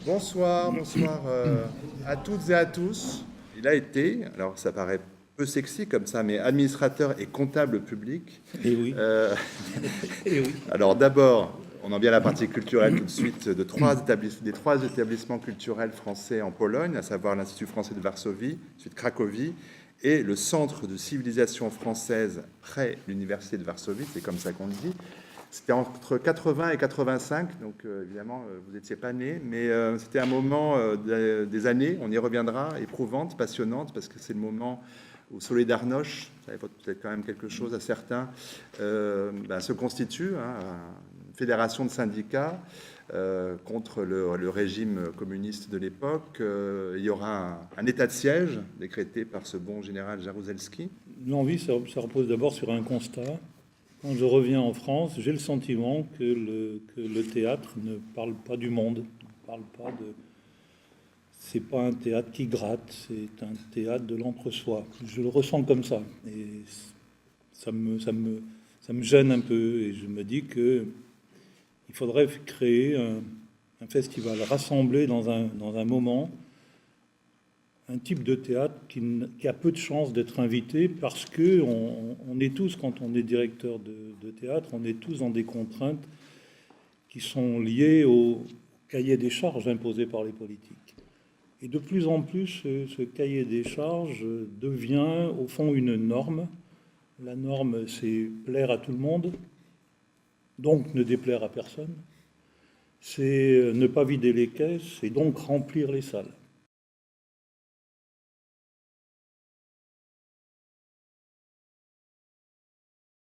Bonsoir, bonsoir à toutes et à tous. Il a été, alors ça paraît peu sexy comme ça, mais administrateur et comptable public. Eh oui. Eh oui. Alors d'abord, on en vient à la partie culturelle tout de suite, des trois établissements culturels français en Pologne, à savoir l'Institut français de Varsovie, ensuite Cracovie, et le Centre de civilisation française près l'Université de Varsovie, c'est comme ça qu'on le dit. C'était entre 80 et 85, donc évidemment, vous n'étiez pas né, mais c'était un moment des années, on y reviendra, éprouvante, passionnante, parce que c'est le moment où Solidarność, ça évoque peut-être quand même quelque chose à certains, se constitue, une fédération de syndicats contre le régime communiste de l'époque. Il y aura un état de siège décrété par ce bon général Jaruzelski. L'envie, ça repose d'abord sur un constat. Quand je reviens en France, j'ai le sentiment que le théâtre ne parle pas du monde, ne parle pas de... C'est pas un théâtre qui gratte, c'est un théâtre de l'entre-soi. Je le ressens comme ça, et ça me gêne un peu, et je me dis que il faudrait créer un festival, rassembler dans un moment un type de théâtre qui a peu de chances d'être invité, parce que on est tous, quand on est directeur de théâtre, on est tous dans des contraintes qui sont liées au cahier des charges imposé par les politiques. Et de plus en plus, ce cahier des charges devient au fond une norme. La norme, c'est plaire à tout le monde, donc ne déplaire à personne. C'est ne pas vider les caisses et donc remplir les salles.